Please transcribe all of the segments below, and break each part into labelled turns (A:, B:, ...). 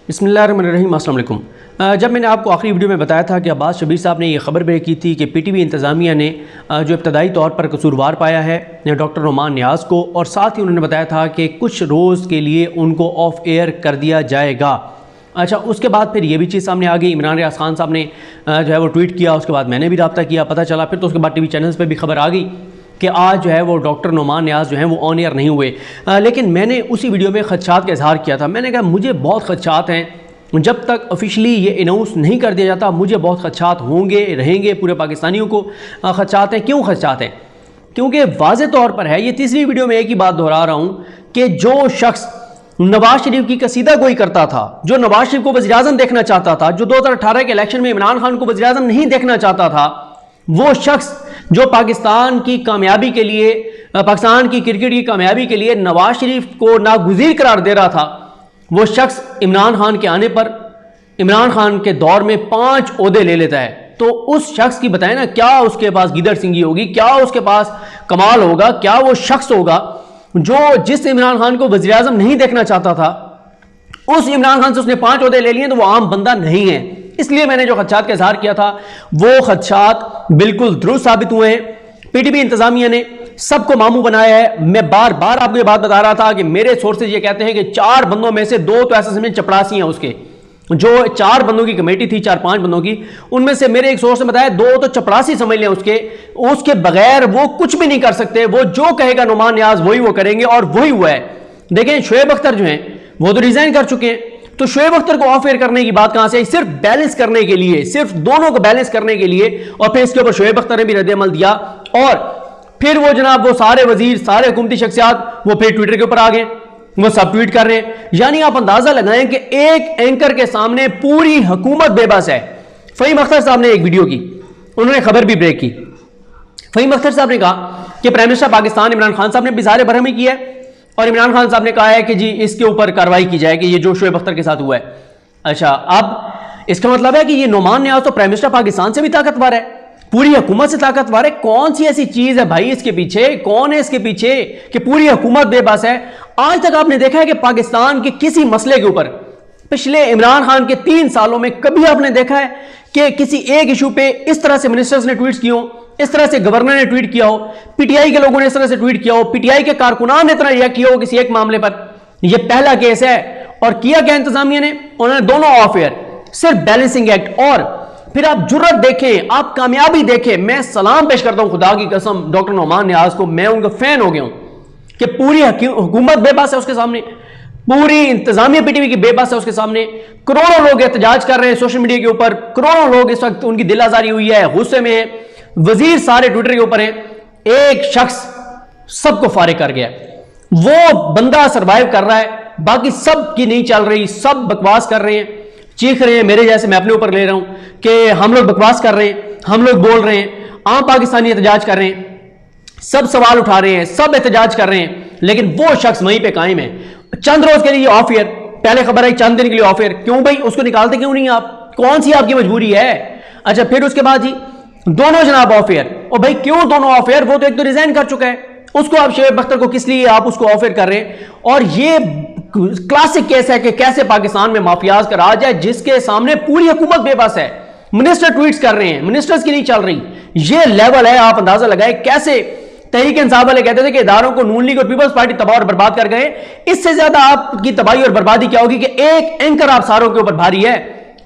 A: बिस्मिल्लाहिर्रहमानिर्रहीम। अस्सलाम वालेकुम। जब मैंने आपको आखिरी वीडियो में बताया था कि अब्बास शबीर साहब ने ये खबर ब्रेक की थी कि पीटीवी इंतज़ामिया ने जो इब्तदाई तौर पर कसूरवार पाया है डॉक्टर नोमान नियाज़ को, और साथ ही उन्होंने बताया था कि कुछ रोज़ के लिए उनको ऑफ एयर कर दिया जाएगा। अच्छा, उसके बाद फिर ये भी चीज़ सामने आ गई। इमरान रियाज खान साहब ने जो है वो ट्वीट किया, उसके बाद मैंने भी रब्ता किया, पता चला। फिर तो उसके बाद टीवी चैनल्स पे भी खबर आ गई कि आज जो है वो डॉक्टर नोमान नियाज़ जो हैं वो ऑन एयर नहीं हुए। लेकिन मैंने उसी वीडियो में खदशात का इजहार किया था। मैंने कहा मुझे बहुत खदशात हैं, जब तक ऑफिशियली ये अनाउंस नहीं कर दिया जाता मुझे बहुत खदशात होंगे, रहेंगे, पूरे पाकिस्तानियों को खदशात हैं। क्यों खदशात हैं? क्योंकि वाज़े तौर पर है, ये तीसरी वीडियो में एक ही बात दोहरा रहा हूँ कि जो शख्स नवाज शरीफ की कसीदा गोई करता था, जो नवाज शरीफ को वज़ीर-ए-आज़म देखना चाहता था, जो 2018 के इलेक्शन में इमरान खान को वज़ीर-ए-आज़म नहीं देखना चाहता था, वो शख्स जो पाकिस्तान की कामयाबी के लिए, पाकिस्तान की क्रिकेट की कामयाबी के लिए नवाज शरीफ को नागुज़ीर करार दे रहा था, वो शख्स इमरान खान के आने पर इमरान खान के दौर में 5 ओहदे ले लेता है। तो उस शख्स की बताएं ना, क्या उसके पास गिदड़ सिंगी होगी, क्या उसके पास कमाल होगा, क्या वो शख्स होगा जो जिस इमरान खान को वज़ीर-ए-आज़म नहीं देखना चाहता था, उस इमरान खान से उसने 5 ओहदे ले लिए, तो वो आम बंदा नहीं है। इसलिए मैंने जो खदशात का इजहार किया था वो खदशात बिल्कुल दुरुस्त साबित हुए हैं। पीटीवी इंतजामिया ने सबको मामू बनाया है। मैं बार बार आपको ये बात बता रहा था कि मेरे सोर्सेज ये कहते हैं कि 4 बंदों में से 2 तो ऐसे समझ चपड़ासी हैं। उसके जो 4 बंदों की कमेटी थी, 4-5 बंदों की, उनमें से मेरे एक सोर्स ने बताया 2 तो चपड़ासी समझ लें। उसके बगैर वो कुछ भी नहीं कर सकते। वो जो कहेगा नोमान नियाज वही वो करेंगे, और वही हुआ है। देखें, शुएब अख्तर जो हैं वो तो रिजाइन कर चुके हैं, तो शुएब अख्तर को ऑफ एयर करने की बात कहां से आई? सिर्फ बैलेंस करने के लिए, सिर्फ दोनों को बैलेंस करने के लिए। और फिर इसके ऊपर शुएब अख्तर ने भी रद्द-ए-अमल दिया, और फिर वो जनाब वो सारे वजीर, सारे हुकूमती शख्सियात वो फिर ट्विटर के ऊपर आ गए, वो सब ट्वीट कर रहे हैं। यानी आप अंदाजा लगाएं कि एक एंकर के सामने पूरी हुकूमत बेबस है। फहीम अख्तर साहब ने एक वीडियो की, उन्होंने खबर भी ब्रेक की। फहीम अख्तर साहब ने कहा कि प्राइम मिनिस्टर पाकिस्तान इमरान खान साहब ने भी इज़हार बरहमी किया है, और इमरान खान साहब ने कहा है कि जी इसके ऊपर कार्रवाई की जाएगी, ये जो शुएब अख्तर के साथ हुआ है। अच्छा, अब इसका मतलब है कि ये नोमान नियाज तो प्राइम मिनिस्टर पाकिस्तान से भी ताकतवर है, पूरी हुकूमत से ताकतवर है। कौन सी ऐसी चीज है भाई इसके पीछे? कौन है इसके पीछे कि पूरी हुकूमत बेबस है? आज तक आपने देखा है कि पाकिस्तान के किसी मसले के ऊपर पिछले इमरान खान के 3 सालों में कभी आपने देखा है कि किसी एक इशू पे इस तरह से मिनिस्टर्स ने ट्वीट किए हो, इस तरह से गवर्नर ने ट्वीट किया हो, पीटीआई के लोगों ने इस तरह से ट्वीट किया हो, पीटीआई के कारकुनान ने इतना रिएक्ट किया हो किसी एक मामले पर? यह पहला केस है। और किया क्या इंतजामिया ने? उन्होंने दोनों ऑफ एयर, सिर्फ बैलेंसिंग एक्ट। और फिर आप जुर्रत देखें, आप कामयाबी देखें। मैं सलाम पेश करता हूं खुदा की कसम डॉक्टर नोमान नियाज को, मैं उनका फैन हो गया हूं कि पूरी हुकूमत बेबस है उसके सामने, पूरी इंतजामिया पीटीवी की बेबस है उसके सामने। करोड़ों लोग एहतजाज कर रहे हैं सोशल मीडिया के ऊपर, करोड़ों लोग इस वक्त उनकी दिल आजारी हुई है, गुस्से में है, वजीर सारे ट्विटर के ऊपर हैं। एक शख्स सबको फारिग कर गया, वो बंदा सरवाइव कर रहा है, बाकी सब की नहीं चल रही, सब बकवास कर रहे हैं, चीख रहे हैं। मेरे जैसे मैं अपने ऊपर ले रहा हूं कि हम लोग बकवास कर रहे हैं, हम लोग बोल रहे हैं, आम पाकिस्तानी एहतजाज कर रहे हैं, सब सवाल उठा रहे हैं, सब एहतजाज कर रहे हैं, लेकिन वो शख्स वहीं पे कायम है। चंद रोज के लिए ऑफ एयर, पहले खबर आई चंद दिन के लिए ऑफ एयर। क्यों भाई? उसको निकालते क्यों नहीं आप? कौन सी आपकी मजबूरी है? अच्छा, फिर उसके बाद जी दोनों जनाब ऑफ एयर। और भाई क्यों दोनों ऑफ एयर? वो तो एक तो रिजाइन कर चुका है, उसको आप शुएब अख्तर को किस लिए आप उसको ऑफ एयर कर रहे हैं? और ये क्लासिक केस है कि कैसे पाकिस्तान में माफियाज का राज है, जिसके सामने पूरी हुकूमत बेबस है। मिनिस्टर ट्वीट्स कर रहे हैं, मिनिस्टर्स की नहीं चल रही। ये लेवल है, आप अंदाजा लगाए कैसे तहरीक इंसाफ वाले कहते थे कि इदारों को नून लीग और पीपल्स पार्टी तबाह और बर्बाद कर गए। इससे ज्यादा आपकी तबाही और बर्बादी क्या होगी कि एक एंकर आप सारों के ऊपर भारी है,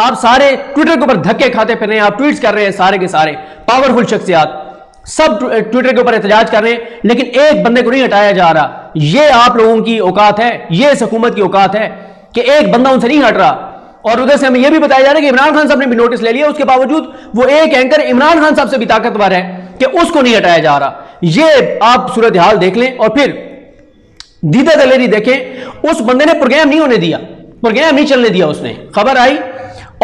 A: आप सारे ट्विटर के ऊपर धक्के खाते फिर रहे हैं, आप ट्वीट्स कर रहे हैं, सारे के सारे पावरफुल शख्सियात सब ट्विटर के ऊपर एहतजाज कर रहे हैं, लेकिन एक बंदे को नहीं हटाया जा रहा। ये आप लोगों की औकात है, ये इस हुकूमत की औकात है कि एक बंदा उनसे नहीं हट रहा। और उधर से हमें यह भी बताया जा रहा है कि इमरान खान साहब ने भी नोटिस ले लिया, उसके बावजूद वो एक एंकर इमरान खान साहब से भी ताकतवर है कि उसको नहीं हटाया जा रहा। ये आप सूरत हाल देख लें। और फिर दीदा दलेरी देखें, उस बंदे ने प्रोग्राम नहीं होने दिया, प्रोग्राम नहीं चलने दिया। उसने खबर आई,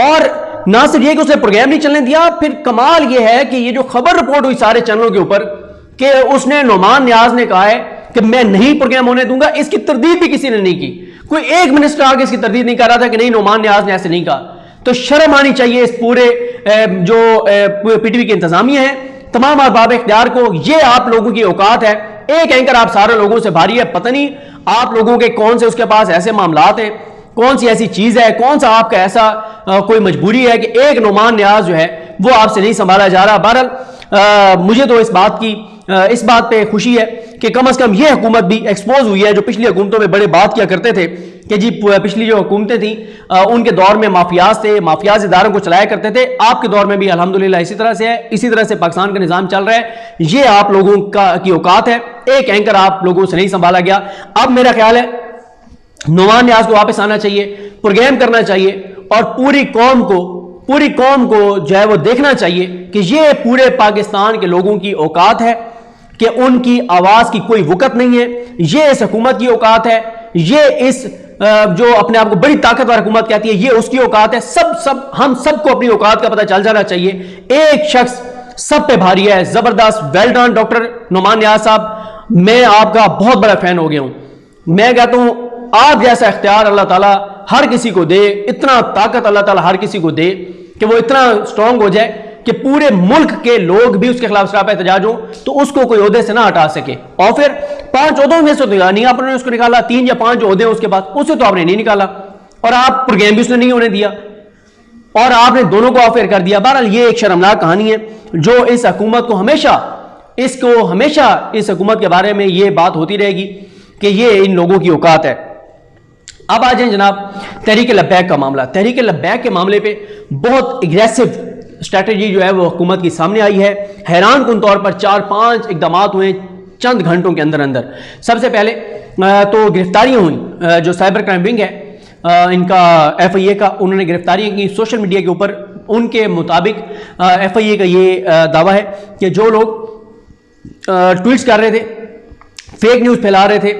A: और ना सिर्फ ये कि उसने प्रोग्राम नहीं चलने दिया, फिर कमाल ये है कि ये जो खबर रिपोर्ट हुई सारे चैनलों के ऊपर कि उसने नोमान नियाज ने कहा है कि मैं नहीं प्रोग्राम होने दूंगा, इसकी तरदीद भी किसी ने नहीं की। कोई एक मिनिस्टर आगे इसकी तरदीद नहीं कर रहा था कि नहीं नोमान नियाज ने ऐसे नहीं कहा। तो शर्म आनी चाहिए इस पूरे जो पीटीवी की इंतजामिया है, तमाम अरबाब इख्तियार को। ये आप लोगों की औकात है, एक एंकर आप सारे लोगों से भारी है। पता नहीं आप लोगों के कौन से उसके पास ऐसे मामलात हैं, कौन सी ऐसी चीज है, कौन सा आपका ऐसा कोई मजबूरी है कि एक नुमान न्याज जो है वो आपसे नहीं संभाला जा रहा। बहरहाल मुझे तो इस बात पे खुशी है कि कम से कम ये हुकूमत भी एक्सपोज हुई है। जो पिछली हुकूमतों में बड़े बात किया करते थे कि जी पिछली जो हुकूमतें थी उनके दौर में माफियाज थे, माफियाज इदारों को चलाया करते थे। आपके दौर में भी अल्हम्दुलिल्लाह इसी तरह से है, इसी तरह से पाकिस्तान का निज़ाम चल रहा है। ये आप लोगों की औकात है, एक एंकर आप लोगों से नहीं संभाला गया। अब मेरा ख्याल है नुमान न्याज को वापस आना चाहिए, प्रोग्राम करना चाहिए और पूरी कौम को जो है वो देखना चाहिए कि ये पूरे पाकिस्तान के लोगों की औकात है, कि उनकी आवाज की कोई वक़्त नहीं है। ये इस हुकूमत की औकात है, ये इस जो अपने आप को बड़ी ताकतवर हुकूमत कहती है, ये उसकी औकात है। हम सबको अपनी औकात का पता चल जाना चाहिए। एक शख्स सब पे भारी है। जबरदस्त, वेल डन डॉक्टर नुमान न्याज साहब, मैं आपका बहुत बड़ा फैन हो गया हूं। मैं कहता हूं आप जैसा इख्तियार अल्लाह ताला हर किसी को दे, इतना ताकत अल्लाह ताला हर किसी को दे कि वो इतना स्ट्रांग हो जाए कि पूरे मुल्क के लोग भी उसके खिलाफ सरापा एहतजाज हो तो उसको कोई ओहदे से ना हटा सके। और फिर 5 ओहदों में से तो नहीं आपने उसको निकाला, 3 या 5 ओहदे उसके पास, उसे तो आपने नहीं निकाला और आप प्रोग्राम भी उसने नहीं होने दिया और आपने दोनों को ऑफेयर कर दिया। बहरहाल ये एक शर्मनाक कहानी है जो इस हुकूमत को हमेशा इस हुकूमत के बारे में ये बात होती रहेगी कि ये इन लोगों की औकात है। अब आ जाए जनाब तहरीक लब्बैक का मामला। तहरीक लब्बैक के मामले पे बहुत एग्रेसिव स्ट्रैटेजी जो है वो हुकूमत की सामने आई है। हैरान कुन तौर पर 4-5 इकदाम हुए चंद घंटों के अंदर अंदर। सबसे पहले तो गिरफ्तारियां हुई, जो साइबर क्राइम विंग है इनका FIA का, उन्होंने गिरफ्तारियां की सोशल मीडिया के ऊपर। उनके मुताबिक FIA का ये दावा है कि जो लोग ट्वीट्स कर रहे थे, फेक न्यूज़ फैला रहे थे,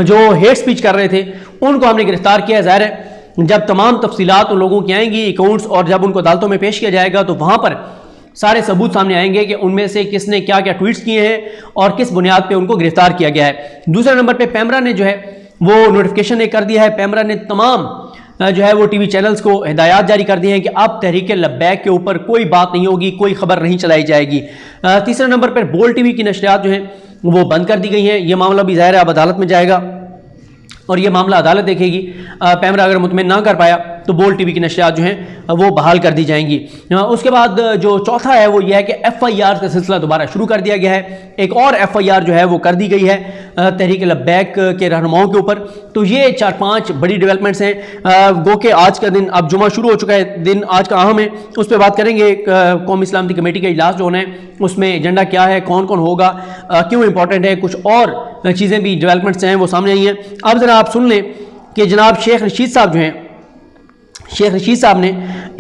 A: जो हेट स्पीच कर रहे थे, उनको हमने गिरफ्तार किया। ज़ाहिर है जब तमाम तफसीलात उन लोगों की आएंगी, अकाउंट्स, और जब उनको अदालतों में पेश किया जाएगा तो वहाँ पर सारे सबूत सामने आएंगे कि उनमें से किसने क्या क्या ट्वीट्स किए हैं और किस बुनियाद पे उनको गिरफ्तार किया गया है। दूसरे नंबर पे पैमरा ने जो है वो नोटिफिकेशन कर दिया है। पैमरा ने तमाम जो है वो TV चैनल्स को हिदायत जारी कर दी हैं कि अब तहरीक लब्बैक के ऊपर कोई बात नहीं होगी, कोई खबर नहीं चलाई जाएगी। तीसरे नंबर पर बोल TV की नशरियात जो हैं वो बंद कर दी गई हैं। ये मामला भी ज़ाहिर है अब अदालत में जाएगा और ये मामला अदालत देखेगी। पैमरा अगर मुतमिन ना कर पाया तो बोल TV की नशरियात जो हैं वो बहाल कर दी जाएंगी। उसके बाद जो चौथा है वो ये है कि FIR का सिलसिला दोबारा शुरू कर दिया गया है। एक और FIR जो है वो कर दी गई है तहरीक लब्बैक के रहनुमाओं के ऊपर। तो ये 4-5 बड़ी डेवलपमेंट्स हैं। गो के आज का दिन, अब जुमा शुरू हो चुका है, दिन आज का अहम है, उस पर बात करेंगे। कौमी इस्लामती कमेटी का इजलास जो होना है उसमें एजेंडा क्या है, कौन कौन होगा, क्यों इंपॉर्टेंट है, कुछ और चीज़ें भी डेवलपमेंट्स हैं वो सामने आई हैं। अब ज़रा आप सुन लें कि जनाब शेख रशीद साहब जो हैं, शेख रशीद साहब ने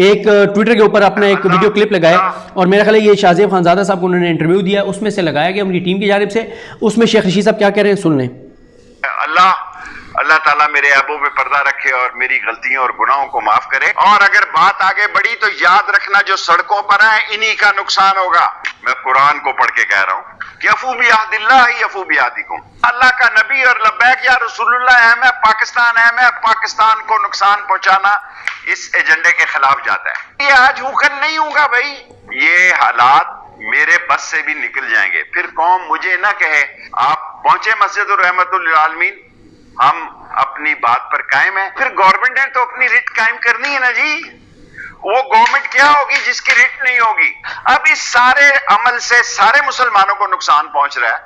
A: एक ट्विटर के ऊपर अपना एक वीडियो क्लिप लगाया और मेरा ख्याल है ये शाहजेब खानजादा साहब को उन्होंने इंटरव्यू दिया, उसमें से लगाया गया उनकी टीम की जानिब से। उसमें शेख रशीद साहब क्या कह रहे हैं सुन लें।
B: अल्लाह ताला मेरे ऐबों पे पर्दा रखे और मेरी गलतियों और गुनाहों को माफ करे। और अगर बात आगे बढ़ी तो याद रखना जो सड़कों पर है इन्हीं का नुकसान होगा। मैं कुरान को पढ़ के कह रहा हूँ कि अफू बियादिल्लाह अफू बियादिकुम, अल्लाह का नबी और लब्बैक या रसूलुल्लाह अहम है, पाकिस्तान अहम है, पाकिस्तान को नुकसान पहुंचाना इस एजेंडे के खिलाफ जाता है। ये आज हुकन नहीं होगा भाई, ये हालात मेरे बस से भी निकल जाएंगे। फिर कौम मुझे ना कहे आप पहुंचे मस्जिद रहमतुल आलमीन, हम अपनी बात पर कायम है। फिर गवर्नमेंट ने तो अपनी रिट कायम करनी है ना जी। वो गवर्नमेंट क्या होगी जिसकी रिट नहीं होगी। अब इस सारे अमल से सारे मुसलमानों को नुकसान पहुंच रहा है।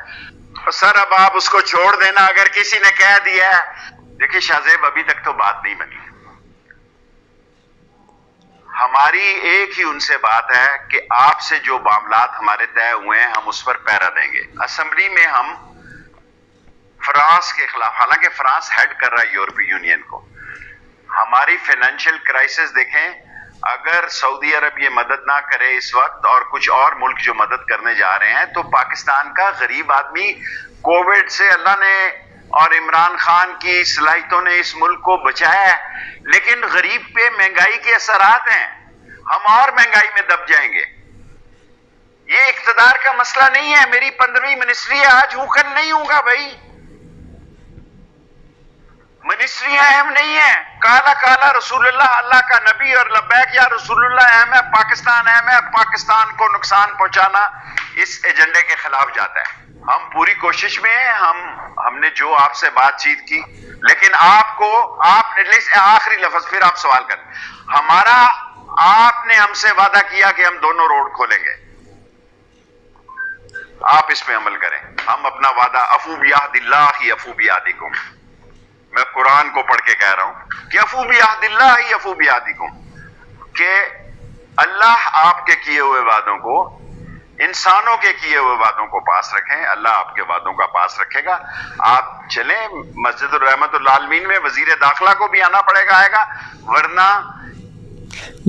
B: तो सर अब आप उसको छोड़ देना। अगर किसी ने कह दिया है, देखिए शाहजेब अभी तक तो बात नहीं बनी। हमारी एक ही उनसे बात है कि आपसे जो मामलात हमारे तय हुए हैं हम उस पर पैरा देंगे। असेंबली में हम फ्रांस के खिलाफ, हालांकि फ्रांस हेड कर रहा है यूरोपीय यूनियन को, हमारी फाइनेंशियल क्राइसिस देखें। अगर सऊदी अरब ये मदद ना करे इस वक्त और कुछ और मुल्क जो मदद करने जा रहे हैं, तो पाकिस्तान का गरीब आदमी कोविड से अल्लाह ने और इमरान खान की सलाहियतों ने इस मुल्क को बचाया है, लेकिन गरीब पे महंगाई के असरात हैं। हम और महंगाई में दब जाएंगे। ये इख्तिदार का मसला नहीं है। मेरी 15वीं मिनिस्ट्री है, आज हुकन नहीं होगा भाई। मिनिस्ट्री अहम नहीं है। काला काला रसूलुल्लाह, अल्लाह का नबी और लब्बैक या रसूलुल्लाह अहम है, पाकिस्तान अहम है, पाकिस्तान को नुकसान पहुंचाना इस एजेंडे के खिलाफ जाता है। हम पूरी कोशिश में हैं। हमने जो आपसे बातचीत की लेकिन आपने आखिरी लफ्ज फिर आप सवाल कर, आपने हमसे वादा किया कि हम दोनों रोड खोलेंगे, आप इस पे अमल करें। हम अपना वादा अफू बियादिल्लाहि अफू बियादिकुम, मैं कुरान को पढ़ के कह रहा हूं कि अफू बियादिल्लाहि अफू बियादिकुम, कि अल्लाह आपके किए हुए वादों को, इंसानों के किए हुए वादों को पास रखें, अल्लाह आपके वादों का पास रखेगा। आप चलें मस्जिद रहमतुल आलमीन में, वजीर दाखिला को भी आना पड़ेगा, आएगा, वरना।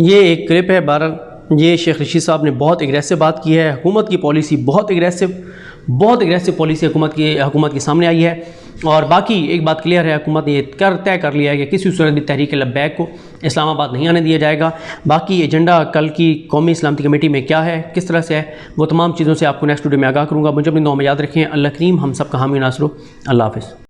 B: ये
A: एक क्लिप है। बहरहाल ये शेख रशीद साहब ने बहुत एग्रेसिव बात की है। हुकूमत की पॉलिसी बहुत एग्रेसिव पॉलिसी हुकूमत के सामने आई है। और बाकी एक बात क्लियर है, हुकूमत ने तय कर लिया है कि किसी सूरत भी तहरीक लब्बैक को इस्लामाबाद नहीं आने दिया जाएगा। बाकी एजेंडा कल की कौमी सलामती कमेटी में क्या है, किस तरह से है, वो तमाम चीज़ों से आपको नेक्स्ट वीडियो में आगाह करूँगा। मुझे अपनी दुआ में याद रखें। अल्लाह करीम हम सब का हामी नासर हो। अल्लाह हाफ़िज़।